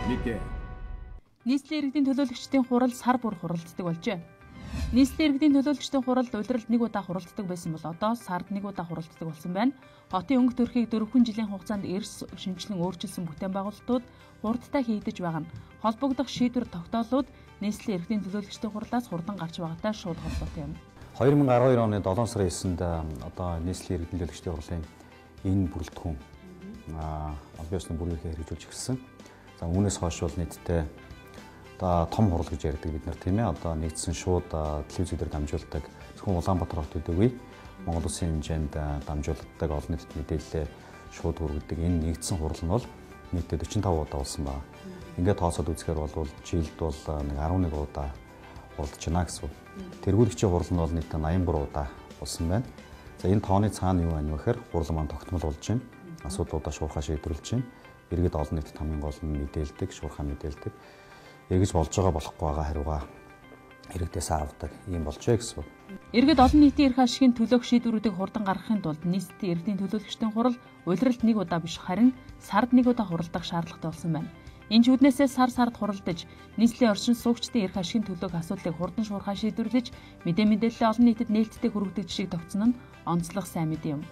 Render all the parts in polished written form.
мэдээ. Нийслэлийн иргэдийн төлөөлөгчдийн хурал сар бүр хуралддаг болжээ. Нийслэлийн иргэдийн төлөөлөгчдийн хурал улиралд нэг удаа хуралддаг байсан бол одоо сард нэг удаа хуралддаг болсон байна. Хотын өнгө төрхийг 4 жилийн хугацаанд эрс шинжилэн өөрчилсөн бүтээн байгуулалтууд хурдтай хийгдэж байгаа нь холбогдох шийдвэр тогтоолууд нийслэлийн иргэдийн төлөөлөгчдийн хуралдаас хурдан гарч байгаатай шууд холбоотой юм. 2012 оны 7 сарын 9-нд одоо нийслэлийн иргэдийн төлөөлөгчдийн хурлын энэ бүрэлдэхүүн албан ёсны бүрийнхээ хэрэгжүүлж ирсэн. За үүнээс хойш бол нийтдээ одоо том хурал гэж ярьдаг бид нар тийм ээ. Одоо нэгдсэн шууд телевизээр дамжуулдаг зөвхөн Улаанбаатар хот үдэггүй Монгол Улсын хэмжээнд дамжуулдаг олон нийтэд мэдээлэл шууд хүргэдэг энэ нэгдсэн хурал нь бол нийтдээ 45 удаа болсон байна. Ингээд тооцоод үзэхээр бол жилд бол нэг 11 удаа хуралдаж байна гэсэн. Тэргүүлэгчийн хурал нь бол нийтдээ 83 удаа болсон байна. За энэ тооны цаана юу байна вэ гэхээр хурал маань тогтмол болж байна. Асуудлуудаа шуурхаа шийдвэрлэж байна. Иргэд олон нийтэд хамгийн гол нь мэдээлдэг, шуурхаа мэдээлдэг. Эргэж болж байгаа болохгүй байгаа хариугаа иргэдээс авдаг юм болжээ гэсэн. Иргэд олон нийтийн эрх ашигын төлөөх шийдвэрүүдийг хурдан гаргахын тулд нийслэлийн иргэдийн төлөөлөгчдийн хурал улиралд нэг удаа биш харин сард нэг удаа хуралдах шаардлагатай болсон байна. Энэ ч үднээсээ сард хуралдаж нийслэлийн орчин суугчдын эрх ашигын төлөөх асуудлыг хурдан шуурхаа шийдвэрлэж мэдээлэл олон нийтэд нээлттэй хүргэдэг жишийг тогтсон нь онцлог сайн мэдээ юм.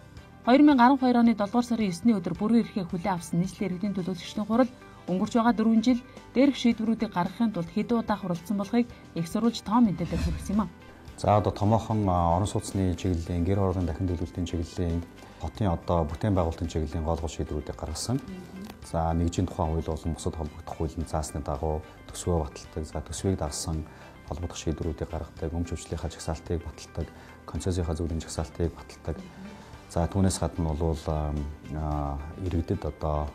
2012 оны 7 дугаар сарын 9-ний өдөр бүрэн эрхээ хүлээн авсан нийслэлийн иргэдийн төлөөлөгчдийн хурал өнгөрч байгаа 4 жил дээрх шийдвэрүүдийг гаргахын тулд хэдэн удаа хуралдсан болохыг их сурвалж тоон мэдээлэлээр хүргэсэн юм а. За одоо томоохон орон сууцны чиглэлийн, гэр орон дахин төлөвлөлтийн чиглэлийн, хотын одоо бүтээн байгуулалтын чиглэлийн гол шийдвэрүүдийг гаргасан. За нэгжийн тухайн хууль болон бусад холбогдох хуулийн заасны дагуу төсвөө баталдаг. За төсвийг дагсан холбогдох шийдвэрүүдийг гаргадаг, өмч хүчлийнхаа жагсаалтыг баталдаг, концессийнхаа зөвлөлийн жагсаалтыг баталдаг. За түүнээс гадна бол иргэдэд одоо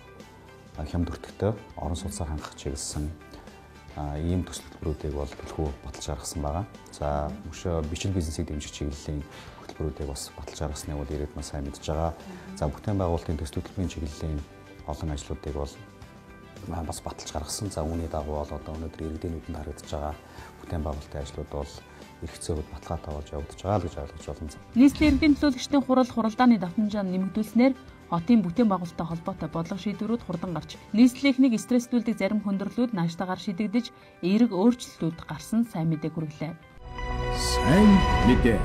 хямд өртөгтэй орон сууцаар хангах чиглэсэн ийм төсөл хөтөлбөрүүдийг бол төлхөө баталж гаргасан байгаа. За мөшөө бичил бизнесийг дэмжих чиглэлийн хөтөлбөрүүдийг бас баталж гаргасныг бол иргэд маань сайн мэдж байгаа. За бүтээн байгуулалтын төсөл хөтөлбөрийн чиглэлийн олон ажлуудыг бол бас баталж гаргасан. За үүний дагуу бол одоо өнөөдөр иргэдийн нүдэнд харагдаж байгаа бүтээн байгуулалтын ажлууд бол эрхцээгүүд баталгаатай болж явагдаж байгаа гэж ойлгож байна. Нийслэлийн иргэдийн төлөөлөгчдийн хурал хуралдааны давтамжаа нэмэгдүүлснээр хотын бүтээн байгуулалттай холбоотой бодлого шийдвэрүүд хурдан гарч нийслэлийнхнийг стресстүүлдэг зарим хүндрэлүүд нааштайгаар шийдэгдэж эерэг өөрчлөлтүүд гарсан сайн мэдээг хүргэлээ. Сайн мэдээ.